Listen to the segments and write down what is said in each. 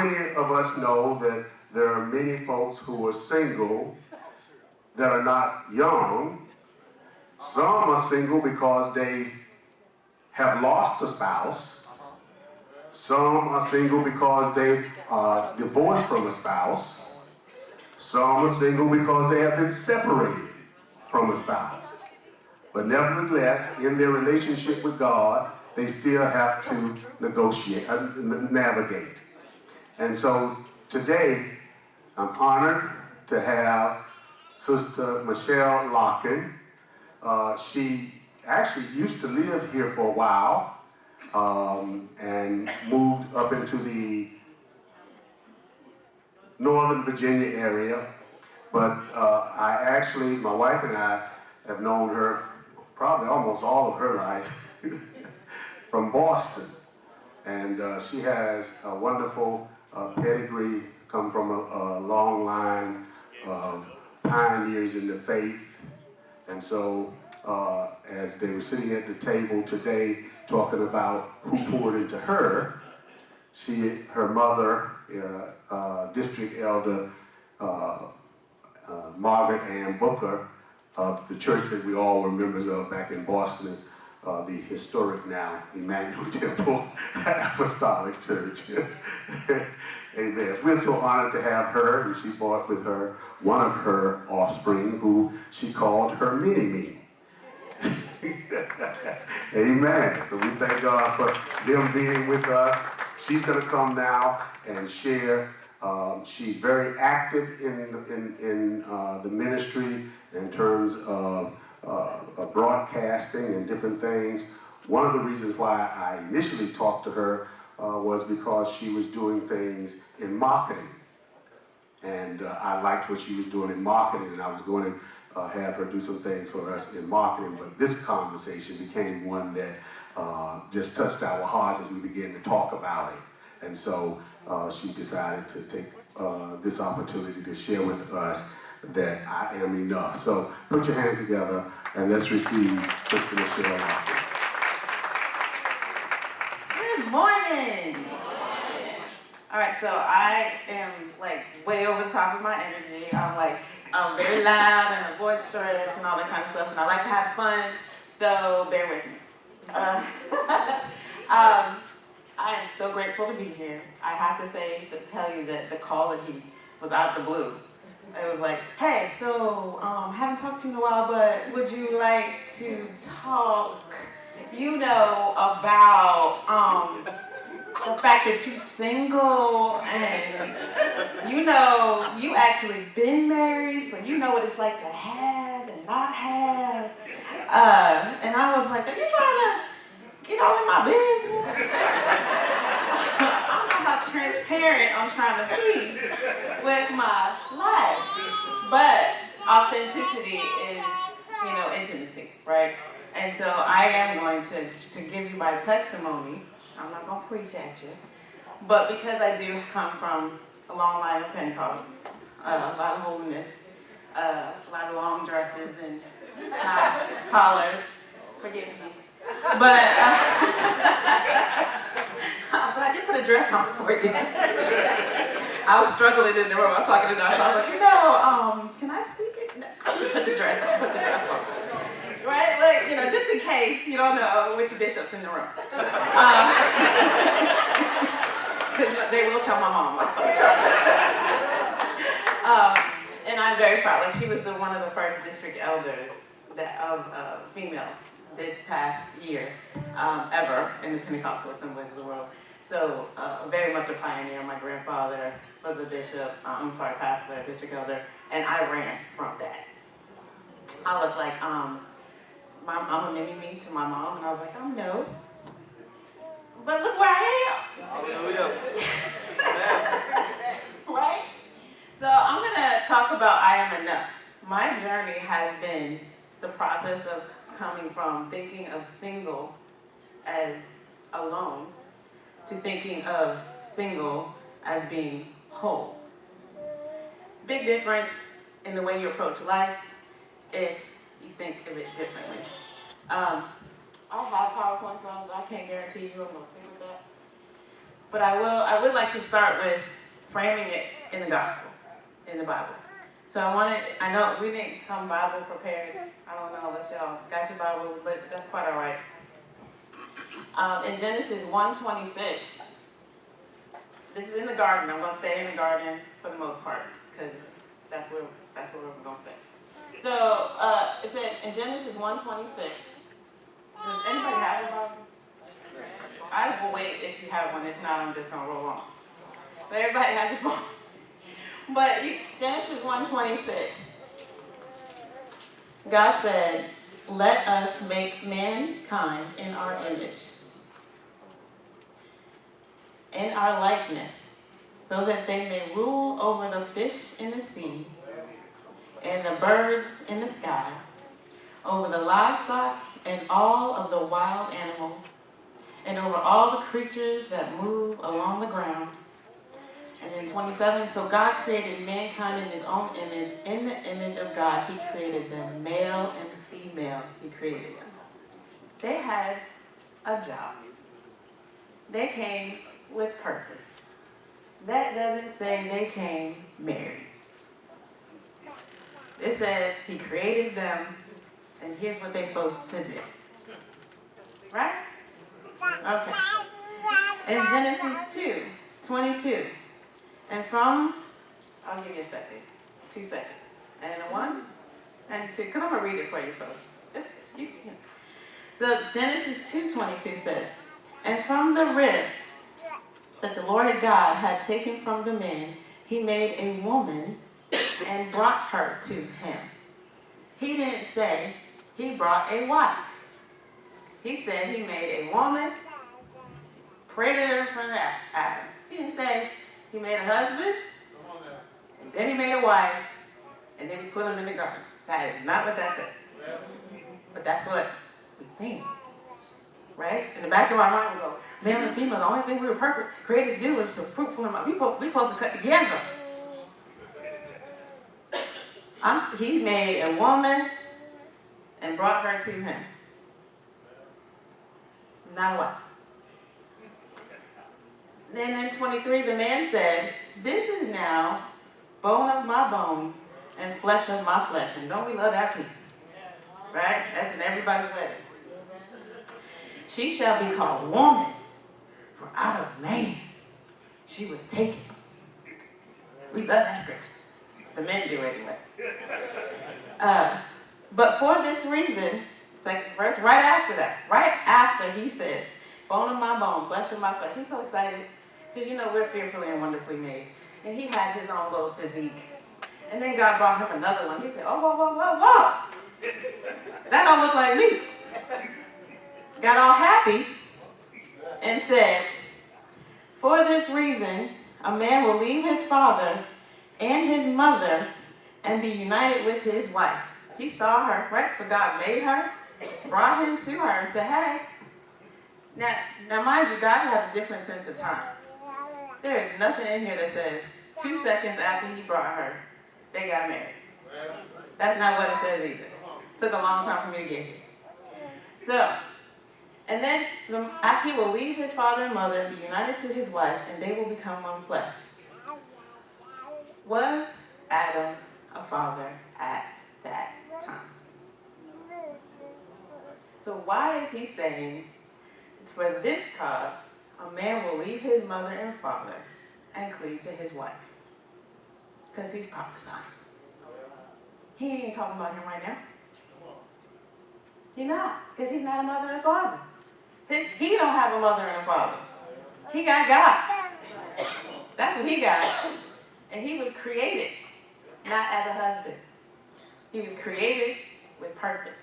many of us know that there are many folks who are single that are not young? Some are single because they have lost a spouse. Some are single because they are divorced from a spouse. Some are single because they have been separated from a spouse. But nevertheless, in their relationship with God, they still have to navigate. And so today, I'm honored to have Sister Michelle Locken. She actually used to live here for a while and moved up into the Northern Virginia area. But my wife and I have known her probably almost all of her life from Boston. And she has a wonderful pedigree, come from a long line of pioneers in the faith. And so as they were sitting at the table today talking about who poured into her, her mother, District Elder Margaret Ann Booker of the church that we all were members of back in Boston, the historic now Emmanuel Temple Apostolic Church. Amen. We're so honored to have her, and she brought with her one of her offspring who she called her mini-me. Amen. So we thank God for them being with us. She's going to come now and share. She's very active in the ministry in terms of broadcasting and different things. One of the reasons why I initially talked to her was because she was doing things in marketing. And I liked what she was doing in marketing, and I was going to have her do some things for us in marketing. But this conversation became one that just touched our hearts as we began to talk about it. And so she decided to take this opportunity to share with us that I am enough. So put your hands together and let's receive Sister Michelle Locken. Good morning. Good morning. All right, so I am like way over the top of my energy. I'm very loud and boisterous and all that kind of stuff, and I like to have fun, so bear with me. I am so grateful to be here. I have to tell you that the call that he was out of the blue. It was like, hey, so haven't talked to you in a while, but would you like to talk, about the fact that you're single and, you actually been married, so you know what it's like to have and not have. And I was like, are you trying to get all in my business? I don't know how transparent I'm trying to be with my life. But authenticity is, intimacy, right? And so I am going to give you my testimony. I'm not going to preach at you. But because I do come from a long line of Pentecost, a lot of holiness, a lot of long dresses and high collars, forgive me. But I did put a dress on for you. I was struggling in the room. I was talking to Josh. I was like, can I speak it? No, I should put the dress on. Right? Just in case you don't know which bishop's in the room. Because they will tell my mama. And I'm very proud. She was one of the first district elders of females this past year ever in the Pentecostal Assemblies of the world. So very much a pioneer. My grandfather was a bishop, pastor, district elder, and I ran from that. I was like, I'm a mini-me to my mom, and I was like, no. But look where I am. Hallelujah. Right? So I'm going to talk about I am enough. My journey has been the process of coming from thinking of single as alone to thinking of single as being whole. Big difference in the way you approach life if you think of it differently. I have PowerPoint slides, but I can't guarantee you I'm going to see with that. But I would like to start with framing it in the gospel, in the Bible. So I know we didn't come Bible prepared. I don't know unless y'all got your Bibles, but that's quite all right. In Genesis 1:26, this is in the garden. I'm going to stay in the garden for the most part because that's where we're going to stay. So it said in Genesis 1:26. Does anybody have a Bible? I will wait if you have one. If not, I'm just going to roll on. But everybody has a phone. But Genesis 1:26. God said, "Let us make mankind in our image, in our likeness, so that they may rule over the fish in the sea, and the birds in the sky, over the livestock and all of the wild animals, and over all the creatures that move along the ground." And then 27, so God created mankind in his own image. In the image of God, he created them. Male and female, he created them. They had a job. They came with purpose. That doesn't say they came married. It said he created them, and here's what they're supposed to do. Right? Okay. In Genesis 2:22. And I'll give you a second, 2 seconds. And a 1 and 2, because I'm going to read it for you. So Genesis 2:22 says, "And from the rib that the Lord God had taken from the man, he made a woman and brought her to him." He didn't say he brought a wife. He said he made a woman, created her from Adam. He didn't say he made a husband, and then he made a wife, and then he put them in the garden. That is not what that says. But that's what we think. Right? In the back of our mind, we go, male and female, the only thing we were created to do is to fruitful and we supposed to cut together. He made a woman and brought her to him. Not a wife. Then in 23, the man said, "This is now bone of my bones and flesh of my flesh." And don't we love that piece? Right? That's in everybody's wedding. "She shall be called woman, for out of man she was taken." We love that scripture. The men do anyway. But for this reason, second verse, right after he says, "Bone of my bone, flesh of my flesh." He's so excited. Because we're fearfully and wonderfully made. And he had his own little physique. And then God brought him another one. He said, "Oh, whoa. That don't look like me." Got all happy and said, "For this reason, a man will leave his father and his mother and be united with his wife." He saw her, right? So God made her, brought him to her and said, "Hey." Now mind you, God has a different sense of time. There is nothing in here that says 2 seconds after he brought her, they got married. That's not what it says either. It took a long time for me to get here. So, and then he will leave his father and mother and be united to his wife, and they will become one flesh. Was Adam a father at that time? So why is he saying, for this cause, a man will leave his mother and father and cleave to his wife? Because he's prophesying. He ain't talking about him right now. He's not, because he's not a mother and father. He don't have a mother and a father. He got God. That's what he got. And he was created not as a husband. He was created with purpose.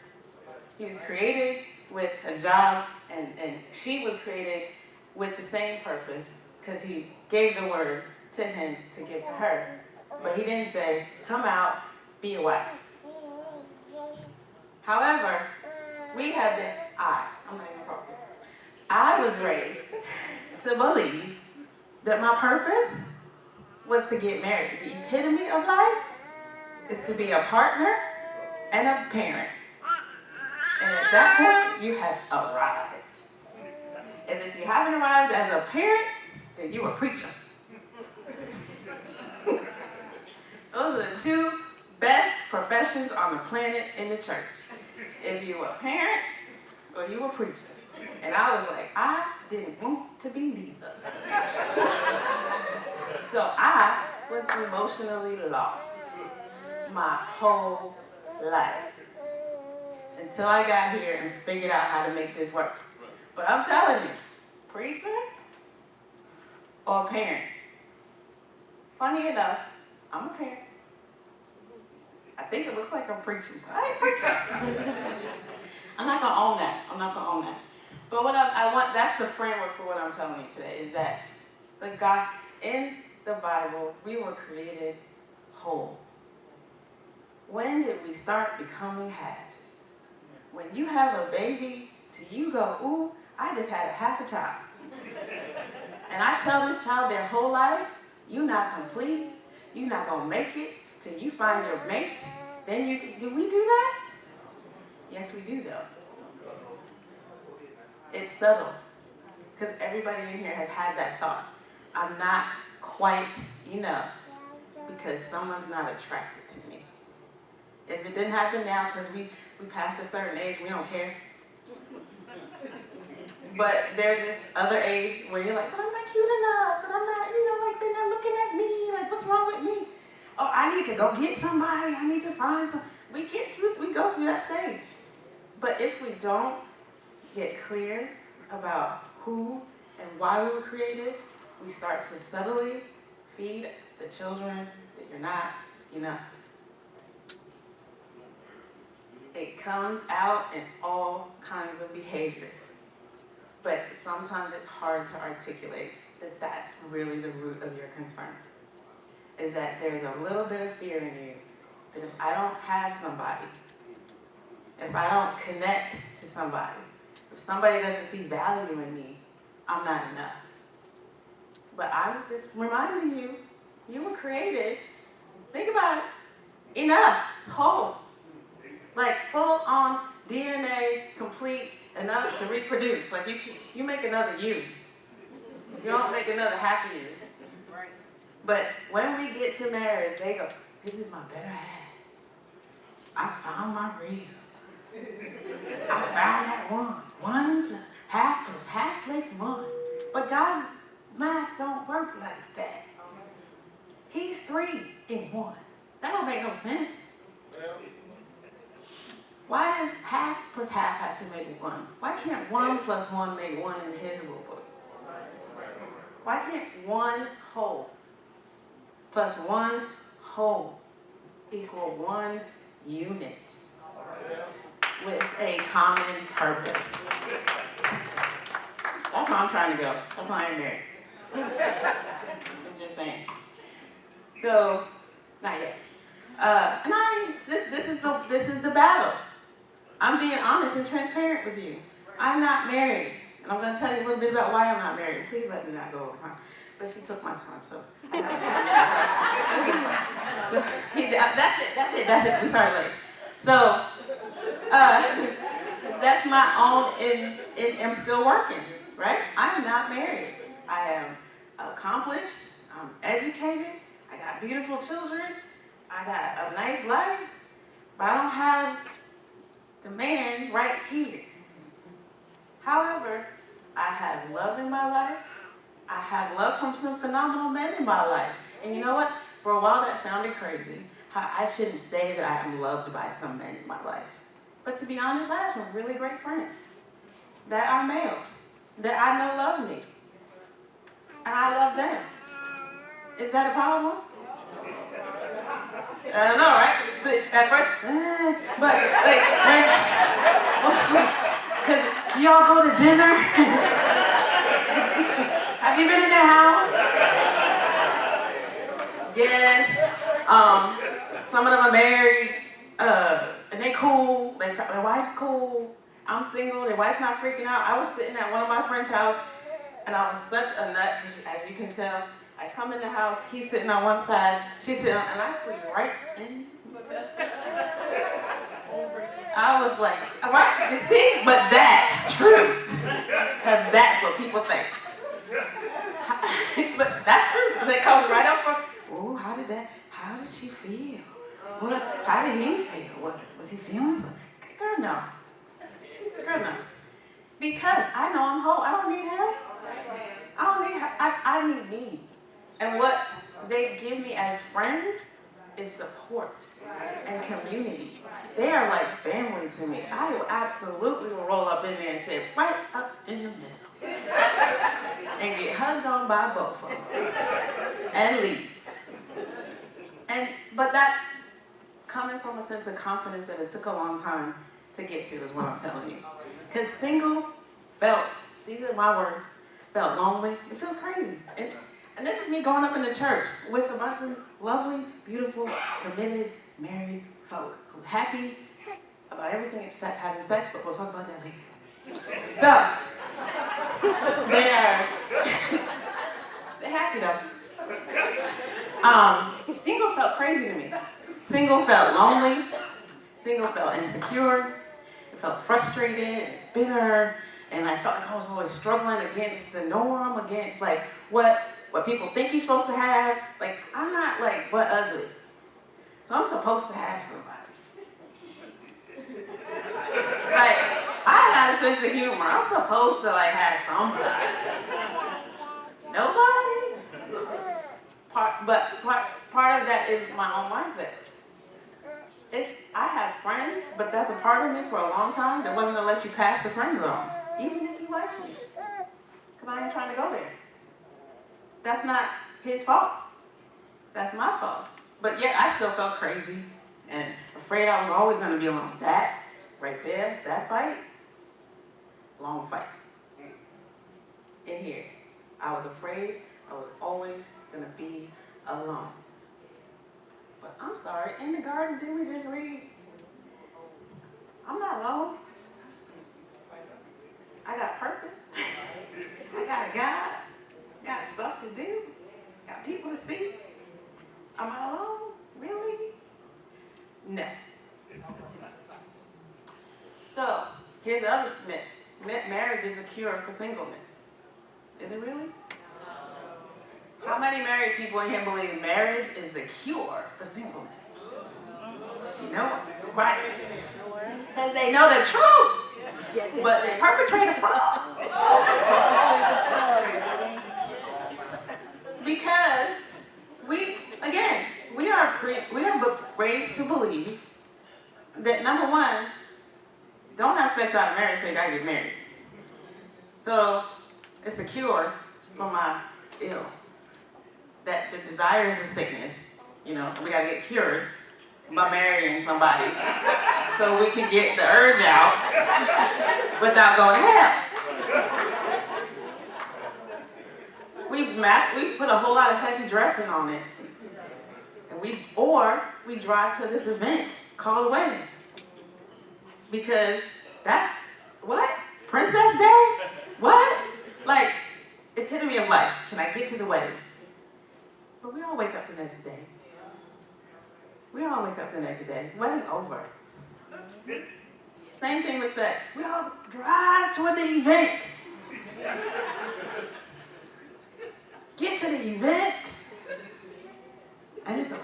He was created with a job, and she was created with the same purpose because he gave the word to him to give to her. But he didn't say, "Come out, be a wife." However, I'm not even talking. I was raised to believe that my purpose was to get married. The epitome of life is to be a partner and a parent. And at that point, you have arrived. And if you haven't arrived as a parent, then you a preacher. Those are the two best professions on the planet in the church. If you a parent or you a preacher. And I was like, I didn't want to be neither. So I was emotionally lost my whole life. Until I got here and figured out how to make this work. But I'm telling you, preacher or parent, funny enough, I'm a parent. I think it looks like I'm preaching, but I ain't preaching. I'm not gonna own that. I'm not gonna own that. But what I want, that's the framework for what I'm telling you today, is that the God in the Bible, we were created whole. When did we start becoming halves? When you have a baby, do you go, ooh, I just had a half a child. And I tell this child their whole life, you're not complete, you're not gonna make it till you find your mate. Then you can, do we do that? Yes, we do though. It's subtle, because everybody in here has had that thought. I'm not quite enough because someone's not attracted to me. If it didn't happen now because we passed a certain age, we don't care. But there's this other age where you're like, but I'm not cute enough, but I'm not, like they're not looking at me, like what's wrong with me? Oh, I need to go get somebody, I need to find some. We go through that stage. But if we don't get clear about who and why we were created, we start to subtly feed the children that you're not enough. It comes out in all kinds of behaviors. But sometimes it's hard to articulate that that's really the root of your concern. Is that there's a little bit of fear in you that if I don't have somebody, if I don't connect to somebody, if somebody doesn't see value in me, I'm not enough. But I'm just reminding you, you were created, think about it, enough, whole. Like full on DNA, complete, enough to reproduce. Like you make another you. You don't make another half of you. Right. But when we get to marriage, they go, this is my better half. I found my real. I found that one. Half plus half makes one. But God's math don't work like that. He's 3 in 1. That don't make no sense. Why does half plus half have to make 1? Why can't 1 plus 1 make 1 in his rule book? Why can't 1 whole plus 1 whole equal 1 unit with a common purpose? That's where I'm trying to go. That's why I ain't married. I'm just saying. So, not yet. This is the battle. I'm being honest and transparent with you. I'm not married. And I'm going to tell you a little bit about why I'm not married. Please let me not go over time. But she took my time, so I have 10 minutes. That's it. We started late. So, that's my own, I'm still working, right? I'm not married. I am accomplished. I'm educated. I got beautiful children. I got a nice life. But I don't have the man right here. However, I have love in my life. I have love from some phenomenal men in my life. And you know what? For a while that sounded crazy. I shouldn't say that I am loved by some men in my life. But to be honest, I have some really great friends that are males that I know love me. And I love them. Is that a problem? I don't know, right? At first, but like, because do y'all go to dinner? Have you been in their house? Yes. Some of them are married, and they cool. Their wife's cool. I'm single. Their wife's not freaking out. I was sitting at one of my friend's house, and I was such a nut, as you can tell. I come in the house, he's sitting on one side, she's sitting on, and I squeeze right in. I was like, all right, you see? But that's truth. Because that's what people think. but that's true, because it comes right up from, oh, how did she feel? How did he feel? Was he feeling something? Girl, no. Girl, no. Because I know I'm whole. I don't need him. I don't need her. I need me. And what they give me as friends is support and community. They are like family to me. I will absolutely roll up in there and sit right up in the middle and get hugged on by both of them and leave. But that's coming from a sense of confidence that it took a long time to get to, is what I'm telling you. Because single felt, these are my words, felt lonely. It feels crazy. And this is me growing up in the church with a bunch of lovely, beautiful, committed, married folk who are happy about everything except having sex, but we'll talk about that later. So, they're happy though. Single felt crazy to me. Single felt lonely. Single felt insecure. It felt frustrated and bitter. And I felt like I was always struggling against the norm, against like what people think you're supposed to have. Like, I'm not like butt ugly. So I'm supposed to have somebody. Like, I got a sense of humor. I'm supposed to like have somebody. Nobody? Part of that is my own mindset. I have friends, but that's a part of me for a long time that wasn't gonna let you pass the friend zone, even if you like me. Because I ain't trying to go there. That's not his fault. That's my fault. But yet I still felt crazy and afraid I was always gonna be alone. That right there, that fight, long fight. In here, I was afraid I was always gonna be alone. But I'm sorry, in the garden, didn't we just read? I'm not alone. I got purpose. I got a God. Got stuff to do. Got people to see. Am I alone? Really? No. So, here's the other myth. Marriage is a cure for singleness. Is it really? How many married people in here believe marriage is the cure for singleness? You know, right? Because they know the truth, but they perpetrate a fraud. Because we are raised to believe that, number one, don't have sex out of marriage, so you gotta get married. So it's a cure for my ill. That the desire is a sickness, we gotta get cured by marrying somebody so we can get the urge out without going to hell. We put a whole lot of heavy dressing on it, and we drive to this event called a wedding, because that's what? Princess Day? What? Like, epitome of life. Can I get to the wedding? But we all wake up the next day. Wedding over. Same thing with sex. We all drive to the event. Get to the event. And it's over.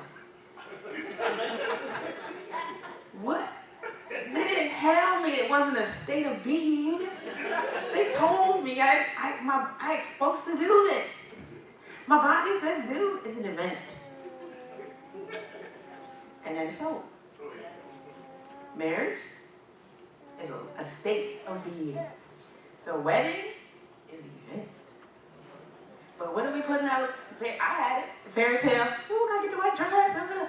What? They didn't tell me it wasn't a state of being. They told me I'm supposed to do this. My body says, dude, it's an event. And then it's over. Marriage is a state of being. The wedding is the event. But what are we putting out? I had it. Fairy tale. Ooh, gotta get the white dress.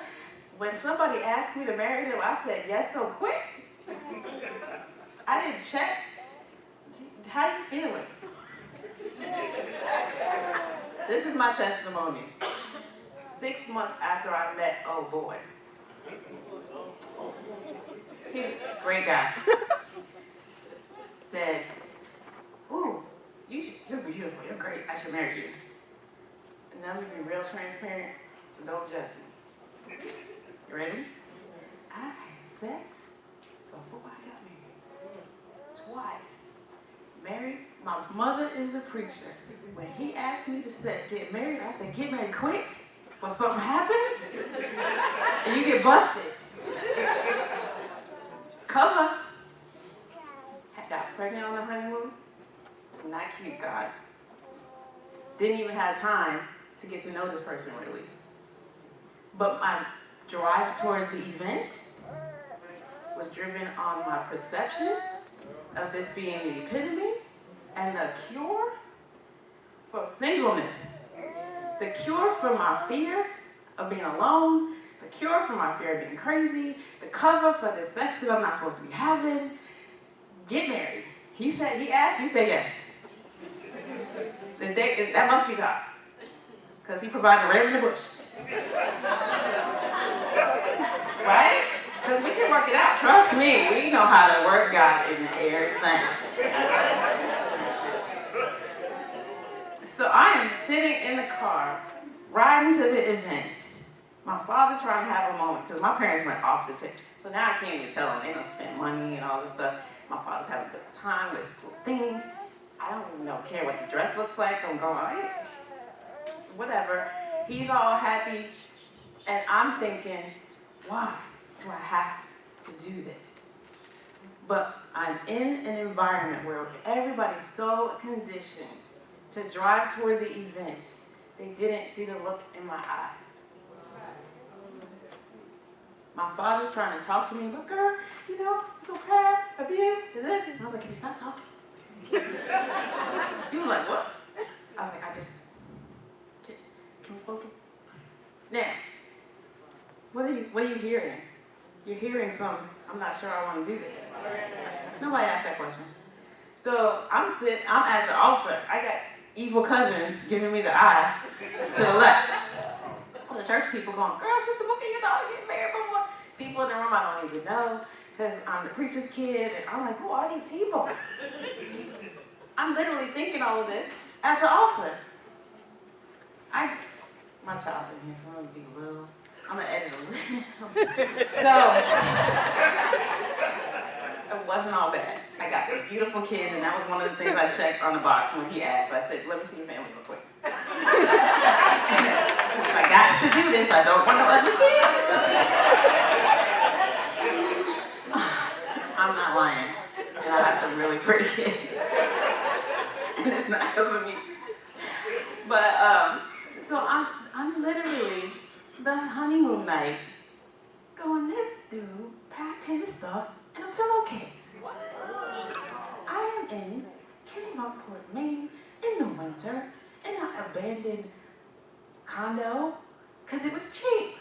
When somebody asked me to marry them, I said yes so quick. I didn't check. How you feeling? This is my testimony. 6 months after I met, oh boy. He's a great guy. Said, ooh, you're beautiful, you're great, I should marry you. And I'm gonna be real transparent, so don't judge me. You ready? I had sex before I got married. Twice. Married my my mother is a preacher. When he asked me to get married, I said, get married quick before something happens and you get busted. Cover. Got pregnant on the honeymoon. Not cute, God. Didn't even have time to get to know this person really. But my drive toward the event was driven on my perception of this being the epitome and the cure for singleness. The cure for my fear of being alone, the cure for my fear of being crazy, the cover for the sex that I'm not supposed to be having. Get married. He asked, you say yes. That must be God. Because he provided a ram in the bush. Right? Because we can work it out. Trust me, we know how to work God in everything. So I am sitting in the car, riding to the event. My father's trying to have a moment, because my parents went off the tip. So now I can't even tell them. They're going to spend money and all this stuff. My father's having a good time with things. I don't even care what the dress looks like. I'm going, whatever. He's all happy. And I'm thinking, why do I have to do this? But I'm in an environment where everybody's so conditioned to drive toward the event, they didn't see the look in my eyes. My father's trying to talk to me, but girl, I'm so proud of you. And I was like, can you stop talking? He was like, what? I was like, can we focus? Now, what are you hearing? You're hearing some, I'm not sure I want to do this. Nobody asked that question. So I'm at the altar. I got evil cousins giving me the eye to the left. The church people going, girl, Sister Booker, your daughter getting married before. People in the room I don't even know, because I'm the preacher's kid, and I'm like, who are these people? I'm literally thinking all of this at the altar. My child's in here, so I'm going to be little. I'm going to edit a little. So, it wasn't all bad. I got some beautiful kids, and that was one of the things I checked on the box when he asked. I said, let me see your family real quick. If I got to do this, I don't want no ugly kids. I'm not lying. And I have some really pretty kids. And it's not because of me. But, so I'm literally, the honeymoon night, going, this dude packed his stuff in a pillowcase. I am in Kennebunkport, Maine, in the winter, in an abandoned condo, because it was cheap.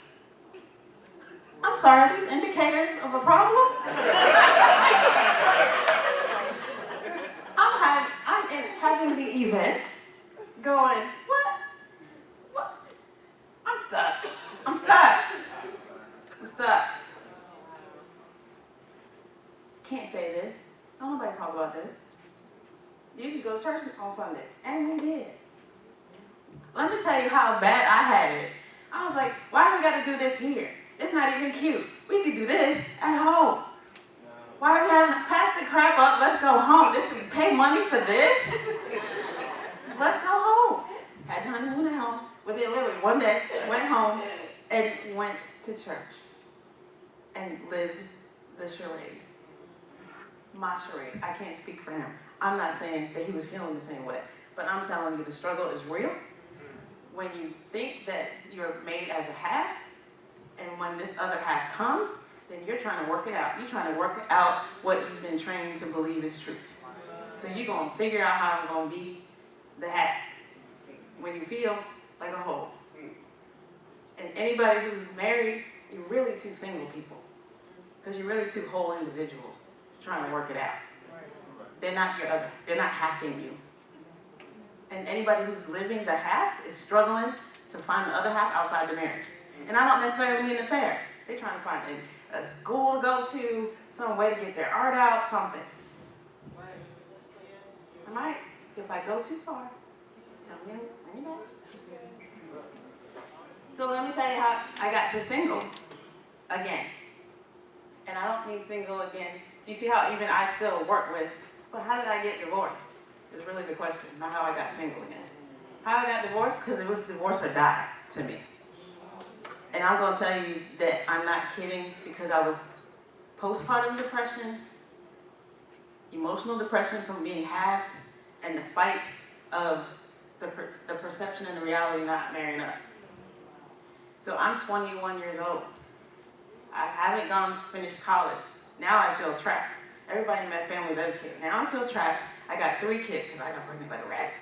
I'm sorry, are these indicators of a problem? I'm having the event, going, what? I'm stuck. Can't say this. Don't nobody talk about this. You just go to church on Sunday. And we did. Let me tell you how bad I had it. I was like, why do we got to do this here? It's not even cute. We could do this at home. Why are we having to pack the crap up? Let's go home. We pay money for this? Let's go home. Had the honeymoon at home. Within literally one day, went home and went to church and lived the charade. My charade. I can't speak for him. I'm not saying that he was feeling the same way, but I'm telling you the struggle is real. When you think that you're made as a half, and when this other half comes, then you're trying to work it out. You're trying to work out what you've been trained to believe is truth. So you're going to figure out how I'm going to be the half when you feel like a whole. And anybody who's married, you're really two single people, because you're really two whole individuals trying to work it out. They're not halving you. And anybody who's living the half is struggling to find the other half outside the marriage. And I don't necessarily mean an affair. They're trying to find a school to go to, some way to get their art out, something. I might, if I go too far, tell me I'm back. So let me tell you how I got to single again. And I don't mean single again. Do you see how even I still work with, but how did I get divorced? is really the question, not how I got single again. How I got divorced? Because it was divorce or die to me. And I'm going to tell you that I'm not kidding, because I was postpartum depression, emotional depression from being halved, and the fight of the perception and the reality not marrying up. So I'm 21 years old. I haven't gone to finish college. Now I feel trapped. Everybody in my family is educated. Now I feel trapped. I got 3 kids because I got pregnant like a rat.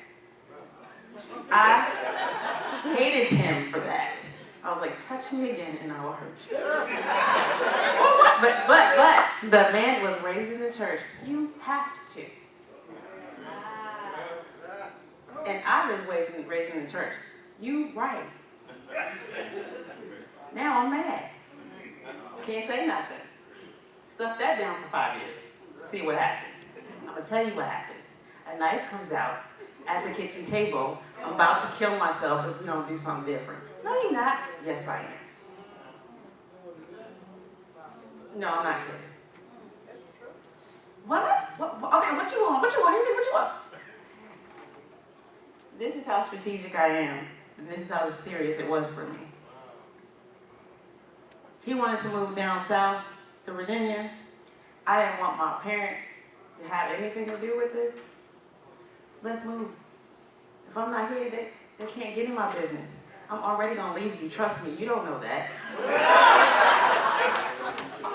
I hated him for that. I was like, touch me again and I will hurt you. Well, what? But the man was raised in the church. You have to. And I was raised in the church. You right. Now I'm mad. Can't say nothing. Stuff that down for 5 years. See what happens. I'm going to tell you what happens. A knife comes out at the kitchen table. I'm about to kill myself if we don't do something different. No, you're not. Yes, I am. No, I'm not kidding. What? Okay, what you want? What you want? What you want? This is how strategic I am. And this is how serious it was for me. He wanted to move down south to Virginia. I didn't want my parents to have anything to do with this. Let's move. If I'm not here, they can't get in my business. I'm already gonna leave you. Trust me, you don't know that.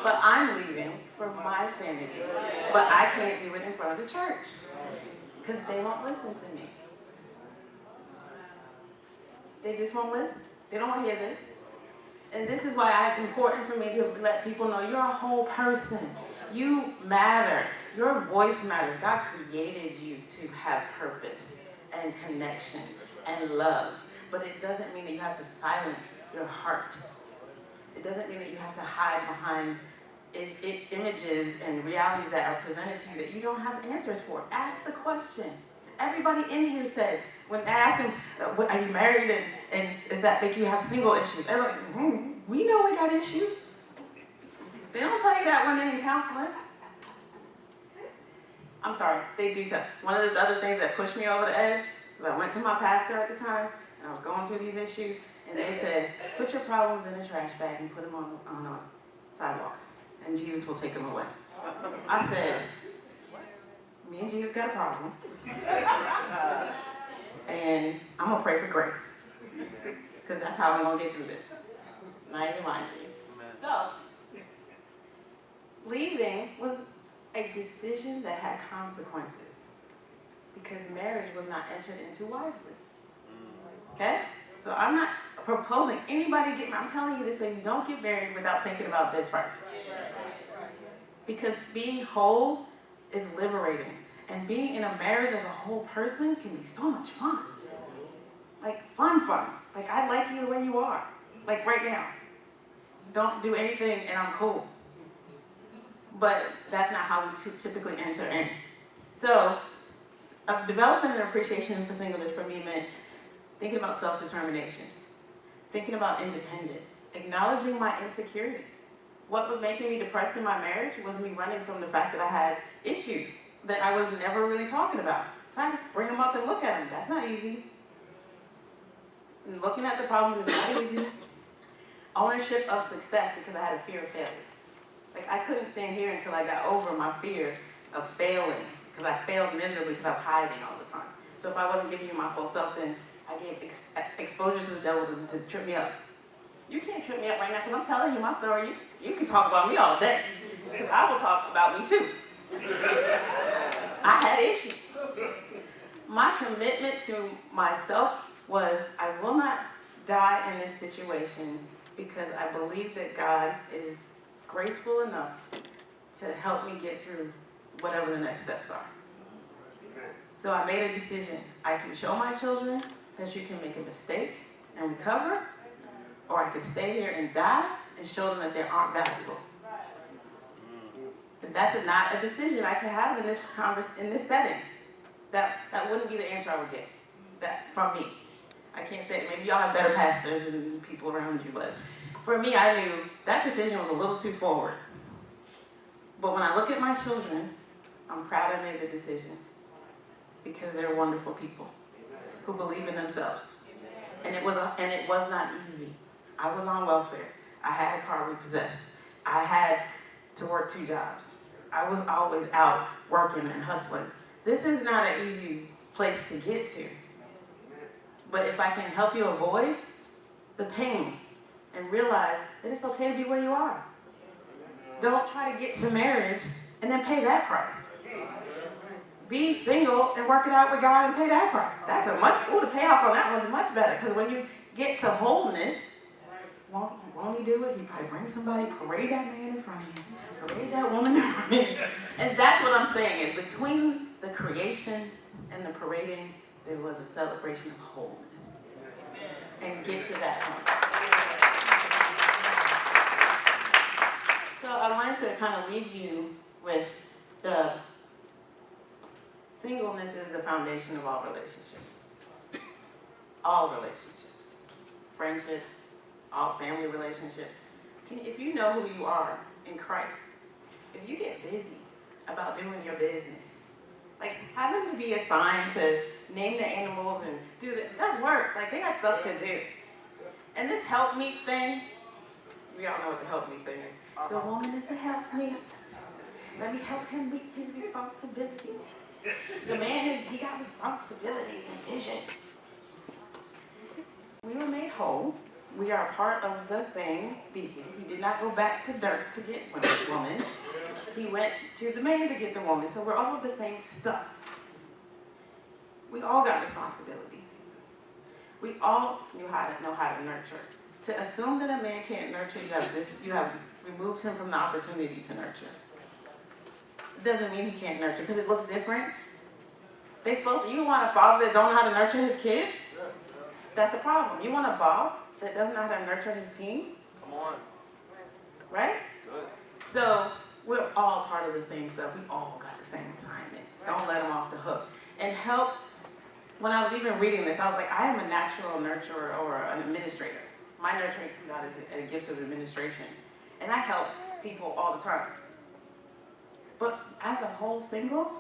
But I'm leaving for my sanity. But I can't do it in front of the church because they won't listen to me. They just won't listen. They don't want to hear this. And this is why it's important for me to let people know you're a whole person. You matter. Your voice matters. God created you to have purpose and connection and love. But it doesn't mean that you have to silence your heart. It doesn't mean that you have to hide behind images and realities that are presented to you that you don't have answers for. Ask the question. Everybody in here said, when I asked them, are you married and does that make you have single issues? Everybody, we know we got issues. They don't tell you that when they're in counseling. I'm sorry, they do tell. One of the other things that pushed me over the edge was I went to my pastor at the time and I was going through these issues and they said, put your problems in a trash bag and put them on a sidewalk and Jesus will take them away. I said, me and Jesus got a problem. And I'm going to pray for grace. Because that's how I'm going to get through this. I'm not even lying to you. So, leaving was a decision that had consequences. Because marriage was not entered into wisely. Okay? So I'm not proposing anybody get married. I'm telling you this so you don't get married without thinking about this first. Because being whole is liberating. And being in a marriage as a whole person can be so much fun. Like, fun. Like, I like you the way you are. Like, right now. Don't do anything and I'm cool. But that's not how we typically enter in. So, developing an appreciation for singleness for me meant thinking about self-determination. Thinking about independence. Acknowledging my insecurities. What was making me depressed in my marriage was me running from the fact that I had issues that I was never really talking about. So I had to bring them up and look at them. That's not easy. And looking at the problems is not easy. Ownership of success because I had a fear of failure. Like I couldn't stand here until I got over my fear of failing because I failed miserably because I was hiding all the time. So if I wasn't giving you my full self, then I gave exposure to the devil to trip me up. You can't trip me up right now because I'm telling you my story. You can talk about me all day because I will talk about me too. I had issues. My commitment to myself was I will not die in this situation because I believe that God is graceful enough to help me get through whatever the next steps are. So I made a decision. I can show my children that you can make a mistake and recover, or I could stay here and die and show them that they aren't valuable. And that's not a decision I can have in this setting. That wouldn't be the answer I would get. That from me. I can't say maybe y'all have better pastors and people around you, but for me, I knew that decision was a little too forward. But when I look at my children, I'm proud I made the decision. because they're wonderful people who believe in themselves. And it was not easy. I was on welfare. I had a car repossessed. I had to work 2 jobs. I was always out working and hustling. This is not an easy place to get to. But if I can help you avoid the pain and realize that it's okay to be where you are. Don't try to get to marriage and then pay that price. Be single and work it out with God and pay that price. That's the payoff on that one's much better, because when you get to wholeness, won't he do it? He probably bring somebody, parade that man in front of you, parade that woman in front of you. And that's what I'm saying is between the creation and the parading, there was a celebration of wholeness. And get to that point. So I wanted to kind of leave you with the singleness is the foundation of all relationships. All relationships. Friendships, all family relationships. If you know who you are in Christ, if you get busy about doing your business, like having to be assigned to name the animals and do that, that's work. Like they got stuff to do. And this help meet thing, we all know what the help meet thing is. The woman is the help meet. Let me help him meet his responsibilities. The man he got responsibilities and vision. We were made whole. We are part of the same being. He did not go back to dirt to get woman. He went to the man to get the woman. So we're all the same stuff. We all got responsibility. We all know how to nurture. To assume that a man can't nurture, you have removed him from the opportunity to nurture. It doesn't mean he can't nurture, because it looks different. You want a father that don't know how to nurture his kids? That's a problem. You want a boss that doesn't know how to nurture his team? Come on. Right? Good. So we're all part of the same stuff. We all got the same assignment. Don't let them off the hook. And help. When I was even reading this, I was like, I am a natural nurturer or an administrator. My nurturing comes out as a gift of administration. And I help people all the time. But as a whole single,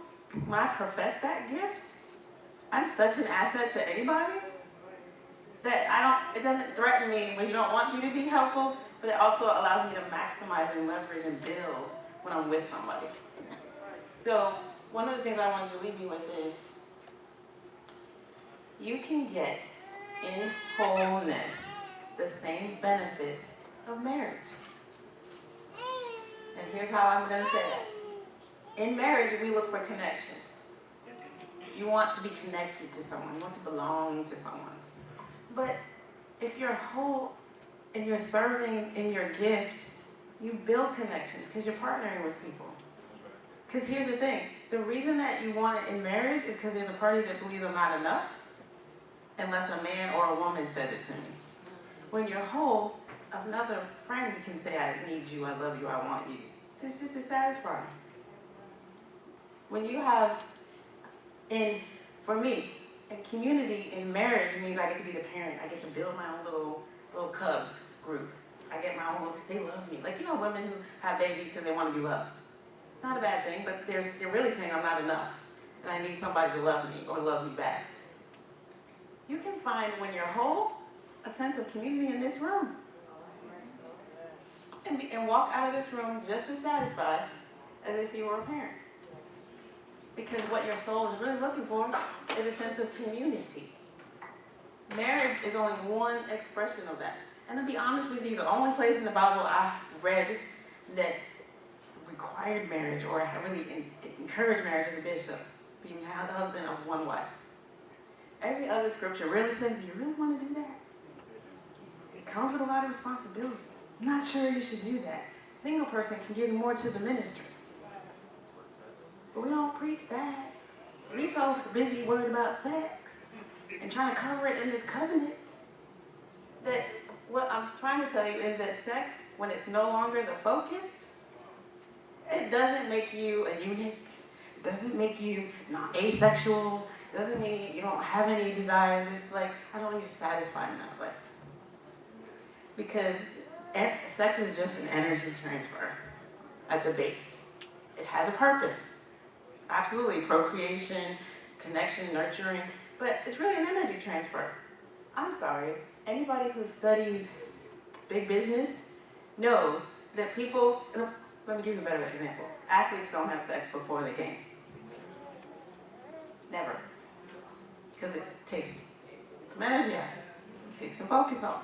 when I perfect that gift, I'm such an asset to anybody that it doesn't threaten me when you don't want me to be helpful, but it also allows me to maximize and leverage and build when I'm with somebody. So one of the things I wanted to leave you with is, you can get in wholeness the same benefits of marriage. And here's how I'm going to say that. In marriage, we look for connection. You want to be connected to someone. You want to belong to someone. But if you're whole and you're serving in your gift, you build connections because you're partnering with people. Because here's the thing. The reason that you want it in marriage is because there's a party that believes I'm not enough unless a man or a woman says it to me. When you're whole, another friend can say, I need you, I love you, I want you. It's just as satisfying. When you have, for me, in community, in marriage means I get to be the parent. I get to build my own little cub group. I get my own they love me. Like, women who have babies because they want to be loved. Not a bad thing, but they're really saying I'm not enough. And I need somebody to love me or love me back. You can find, when you're whole, a sense of community in this room. And walk out of this room just as satisfied as if you were a parent. Because what your soul is really looking for is a sense of community. Marriage is only one expression of that. And to be honest with you, the only place in the Bible I read that required marriage or really encouraged marriage is a bishop, being the husband of one wife. Every other scripture really says, do you really want to do that? It comes with a lot of responsibility. I'm not sure you should do that. A single person can give more to the ministry. But we don't preach that. We're so busy worried about sex and trying to cover it in this covenant that what I'm trying to tell you is that sex, when it's no longer the focus, it doesn't make you a eunuch. It doesn't make you not asexual. It doesn't mean you don't have any desires. It's like, I don't need to satisfy in that way. Because sex is just an energy transfer at the base. It has a purpose. Absolutely, procreation, connection, nurturing, but it's really an energy transfer. I'm sorry, anybody who studies big business knows that people, let me give you a better example. Athletes don't have sex before they game. Never. Because it takes some energy out. It takes some focus off.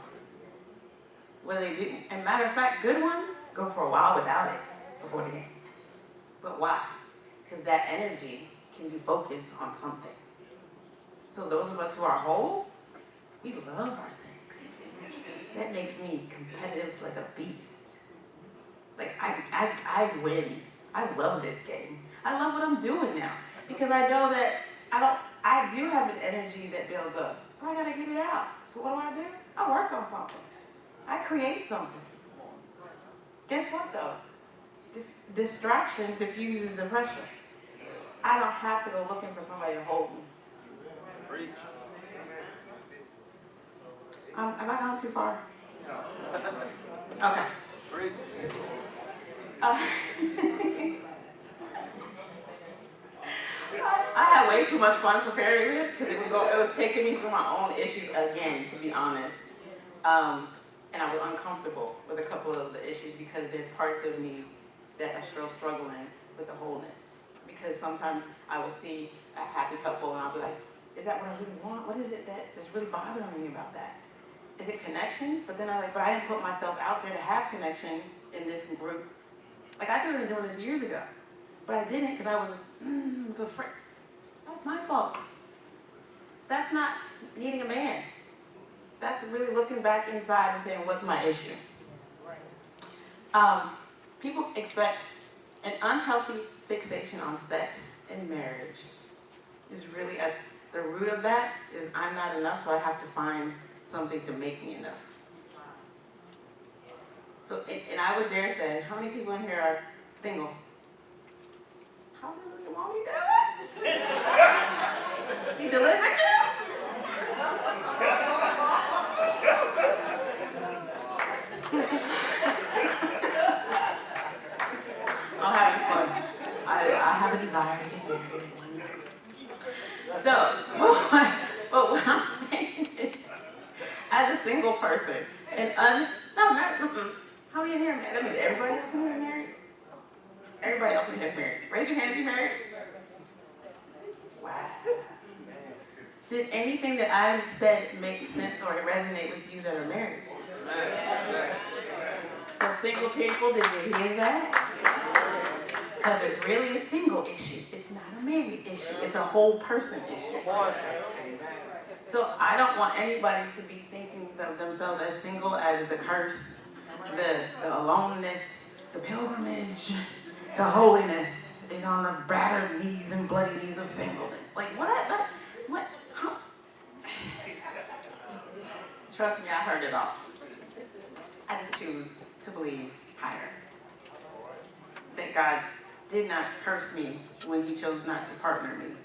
What do? And matter of fact, good ones go for a while without it before the game. But why? Because that energy can be focused on something. So those of us who are whole, we love our sex. That makes me competitive like a beast. Like I win. I love this game. I love what I'm doing now. Because I know that I do have an energy that builds up, but I gotta get it out. So what do? I work on something. I create something. Guess what though? Distraction diffuses the pressure. I don't have to go looking for somebody to hold me. Am I going too far? Okay. I had way too much fun preparing this because it was taking me through my own issues again, to be honest. And I was uncomfortable with a couple of the issues because there's parts of me that are still struggling with the wholeness. Because sometimes I will see a happy couple and I'll be like, is that what I really want? What is it that's really bothering me about that? Is it connection? But then but I didn't put myself out there to have connection in this group. Like I could have been doing this years ago, but I didn't because I was afraid. That's my fault. That's not needing a man. That's really looking back inside and saying, what's my issue? People expect an unhealthy fixation on sex in marriage is really at the root of that is I'm not enough, so I have to find something to make me enough. So, and I would dare say, how many people in here are single? How do you want me to do it? He delivered you? I'm having fun. I have a desire to get married one day. So, but what I'm saying is, as a single person, how many in here are married? That means everybody else in here is married? Everybody else in here is married. Raise your hand if you're married. Wow. Did anything that I've said make sense or resonate with you that are married? So single people, did you hear that? Because it's really a single issue. It's not a married issue. It's a whole person issue. So I don't want anybody to be thinking of themselves as single as the curse, the aloneness, the pilgrimage to holiness is on the battered knees and bloody knees of singleness. Like what? Huh? Trust me, I heard it all. I just choose to believe higher. That God did not curse me when he chose not to partner me.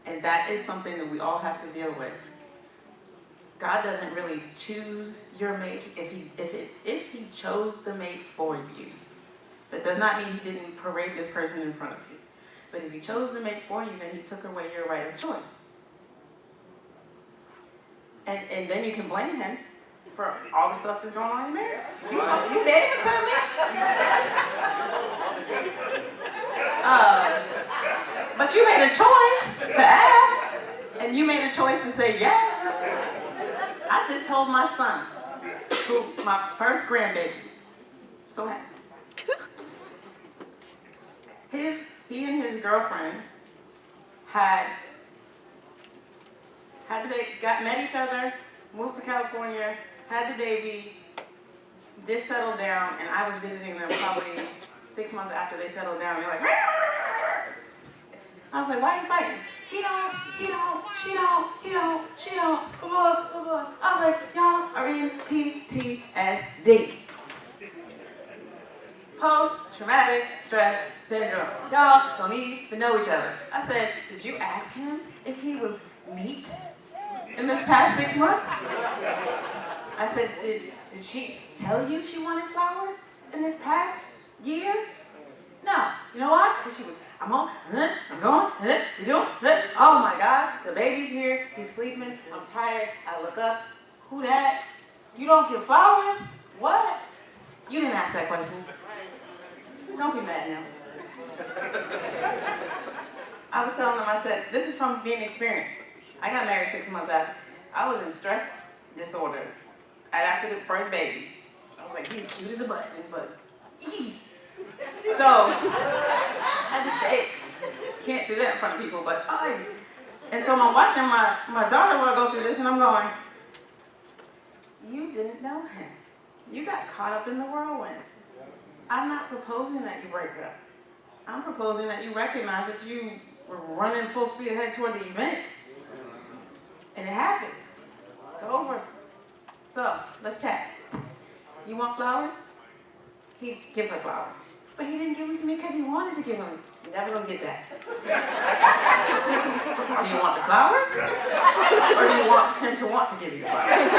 And that is something that we all have to deal with. God doesn't really choose your mate if he chose the mate for you. That does not mean he didn't parade this person in front of you. But if he chose the mate for you, then he took away your right of choice. And then you can blame him for all the stuff that's going on in your marriage. You didn't even tell me. But you made a choice to ask, and you made a choice to say yes. I just told my son, my first grandbaby, so happy. He and his girlfriend met each other, moved to California, had the baby, just settled down, and I was visiting them probably 6 months after they settled down. They're like, I was like, why are you fighting? He don't, she don't. I was like, y'all are in PTSD. Post-traumatic stress syndrome. Y'all don't even know each other. I said, did you ask him if he was neat in this past 6 months? I said, did she tell you she wanted flowers in this past year? No. You You know why? Because she was, I'm on, I'm going, you doing, oh my God, the baby's here, he's sleeping, I'm tired, I look up, who that? You don't give flowers? What? You didn't ask that question. Don't be mad now. I was telling them, I said, this is from being experienced. I got married 6 months after. I was in stress disorder right after the first baby. I was like, he's cute as a button, but so I had to say it. Can't do that in front of people, but and so I'm watching my daughter go through this, and I'm going, you didn't know him. You got caught up in the whirlwind. I'm not proposing that you break up. I'm proposing that you recognize that you were running full speed ahead toward the event. And it happened. It's over. So, let's chat. You want flowers? He'd give her flowers. But he didn't give them to me because he wanted to give them. You're never going to get that. Do you want the flowers? Or do you want him to want to give you the flowers?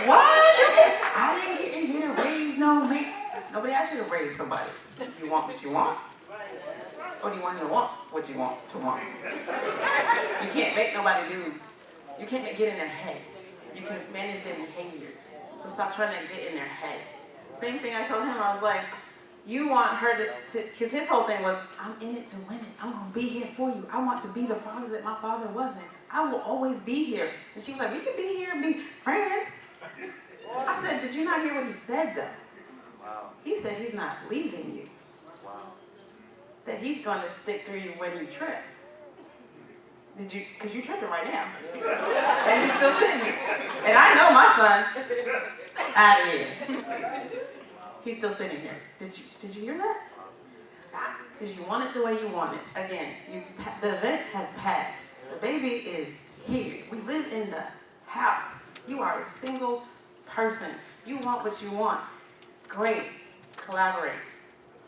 What? I didn't get in here to raise no man. Nobody asked you to raise somebody. You want what you want? Or do you want him to want what you want to want? You can't make nobody do, you can't get in their head. You can manage their behaviors. So stop trying to get in their head. Same thing I told him, I was like, you want her to because his whole thing was, I'm in it to win it. I'm going to be here for you. I want to be the father that my father wasn't. I will always be here. And she was like, we can be here and be friends. I said, did you not hear what he said though? Wow. He said he's not leaving you. Wow. That he's going to stick through you when you trip. Did you? Because you're tripping right now. And he's still sitting here. And I know my son out of here. He's still sitting here. Did you hear that? Because you want it the way you want it. Again, the event has passed. The baby is here. We live in the house. You are a single person. You want what you want. Great. Collaborate.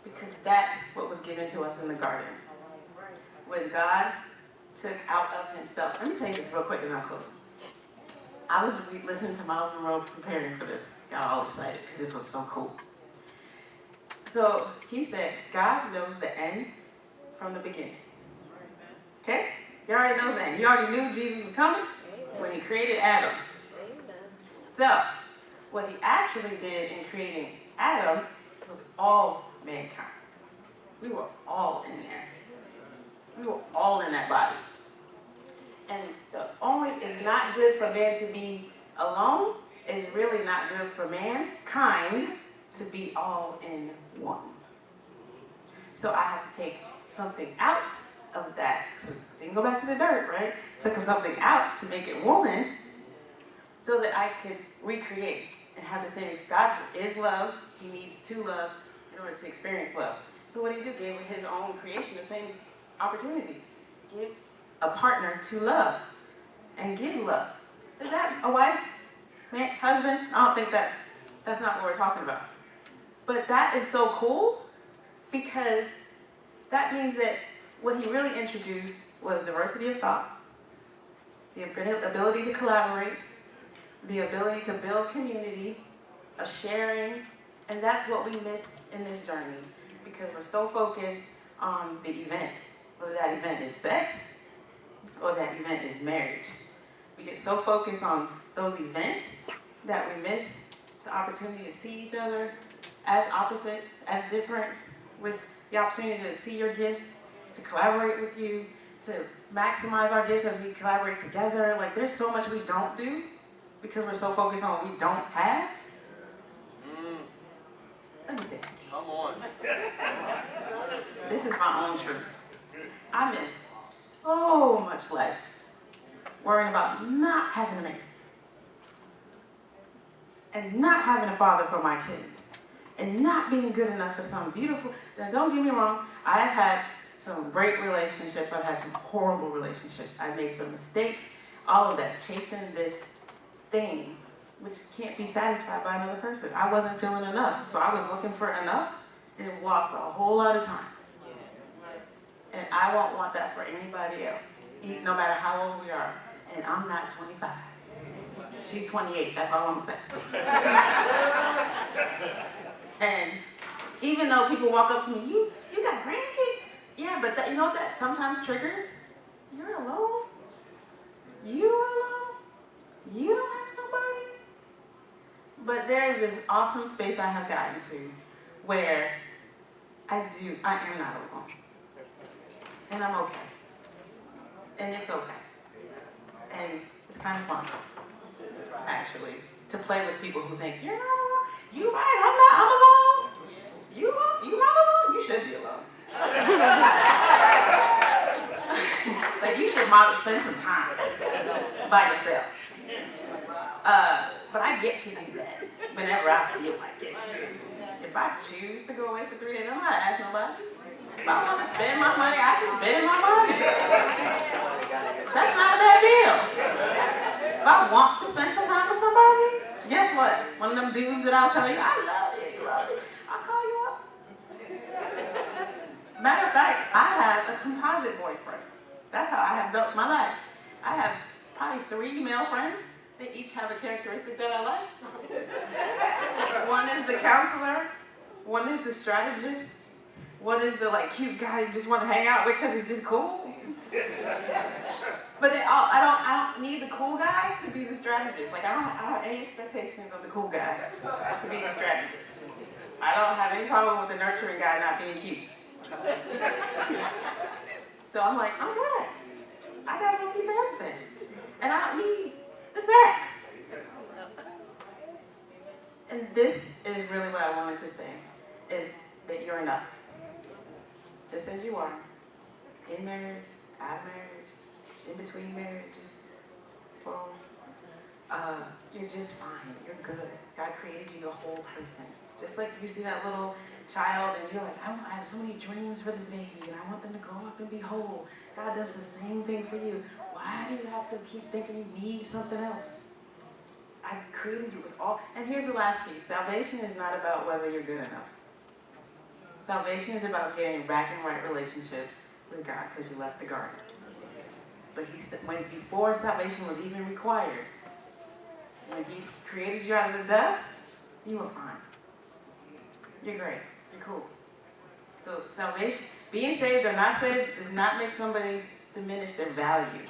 Because that's what was given to us in the garden. When God took out of himself. Let me tell you this real quick and I'll close. I was listening to Miles Monroe preparing for this. Got all excited because this was so cool. So he said, God knows the end from the beginning. Okay? He already knows the end. He already knew Jesus was coming when he created Adam. So, what he actually did in creating Adam was all mankind. We were all in there. We were all in that body. And it's not good for man to be alone. It's really not good for mankind to be all in one. So I have to take something out of that. So didn't go back to the dirt, right? Took something out to make it woman so that I could recreate and have the same. God is love. He needs to love in order to experience love. So what did he do? Gave his own creation the same opportunity. Give a partner to love and give love. Is that a wife? Man, husband? I don't think that's not what we're talking about. But that is so cool because that means that what he really introduced was diversity of thought, the ability to collaborate, the ability to build community, a sharing, and that's what we miss in this journey because we're so focused on the event, whether that event is sex or that event is marriage. We get so focused on those events that we miss the opportunity to see each other as opposites, as different, with the opportunity to see your gifts, to collaborate with you, to maximize our gifts as we collaborate together. Like there's so much we don't do because we're so focused on what we don't have. Let me think. Come on. This is my own truth. I missed so much life worrying about not having a man and not having a father for my kids and not being good enough for some beautiful. Now don't get me wrong, I have had some great relationships, I've had some horrible relationships, I've made some mistakes, all of that, chasing this thing which can't be satisfied by another person. I wasn't feeling enough, so I was looking for enough and it lost a whole lot of time. And I won't want that for anybody else, no matter how old we are. And I'm not 25. She's 28, that's all I'm saying. And Even though people walk up to me, you got grandkids? Yeah, but that, you know what that sometimes triggers? You're alone? You are alone? You don't have somebody? But there is this awesome space I have gotten to where I am not alone. And I'm okay. And it's okay. And it's kind of fun, actually, to play with people who think, you're not alone. You right, I'm alone. You not alone? You should be alone. Like, you should spend some time by yourself. But I get to do that whenever I feel like it. If I choose to go away for 3 days, I'm not gonna ask nobody. If I want to spend my money, I can spend my money. That's not a bad deal. If I want to spend some time with somebody, guess what? One of them dudes that I was telling you, I love you, I'll call you up. Matter of fact, I have a composite boyfriend. That's how I have built my life. I have probably 3 male friends. They each have a characteristic that I like. One is the counselor, one is the strategist, one is the cute guy you just want to hang out with because he's just cool. But I don't need the cool guy to be the strategist. I don't have any expectations of the cool guy to be the strategist. I don't have any problem with the nurturing guy not being cute. So I'm like, I'm good. I got a little piece of everything. And I don't need the sex. And this is really what I wanted to say, is that you're enough. Just as you are. In marriage, out of marriage, in between marriages, plural. You're just fine. You're good. God created you a whole person. Just like you see that little child and you're like, I have so many dreams for this baby and I want them to grow up and be whole. God does the same thing for you. Why do you have to keep thinking you need something else? I created you with all. And here's the last piece. Salvation is not about whether you're good enough. Salvation is about getting back in right relationship with God because you left the garden. But before salvation was even required, when He created you out of the dust, you were fine. You're great. You're cool. So salvation, being saved or not saved, does not make somebody diminish their value.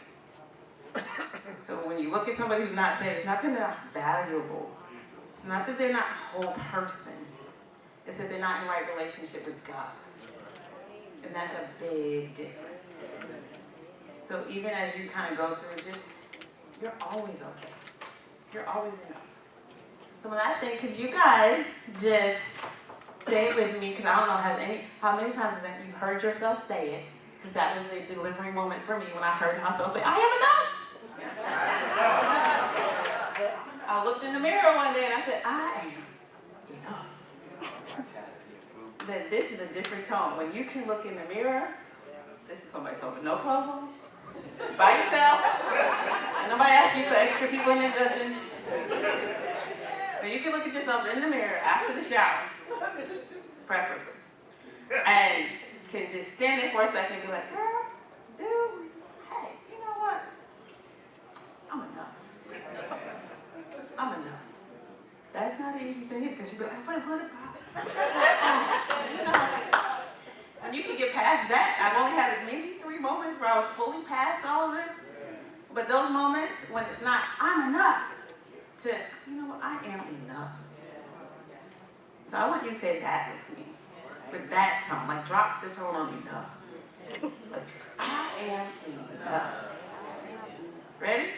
So when you look at somebody who's not saved, it's not that they're not valuable. It's not that they're not a whole person. It's that they're not in right relationship with God. And that's a big difference. So even as you kind of go through it, you're always okay. You're always enough. So my last thing, could you guys just say it with me, because I don't know how many times you've heard yourself say it, because that was the delivering moment for me when I heard myself say, I am enough. I looked in the mirror one day and I said, I am enough. Then this is a different tone. When you can look in the mirror, this is somebody told me, no clothes on, by yourself, and nobody asked you for extra people in there judging. But you can look at yourself in the mirror after the shower, preferably, and can just stand there for a second and be like, girl, dude, hey, you know what? I'm enough. I'm enough. That's not an easy thing because you go, wait, what about? You know, when you can get past that, I've only had maybe 3 moments where I was fully past all of this. But those moments when it's not, I'm enough, to, you know what, I am enough. So I want you to say that with me, with that tone, drop the tone on enough. I am enough. Ready?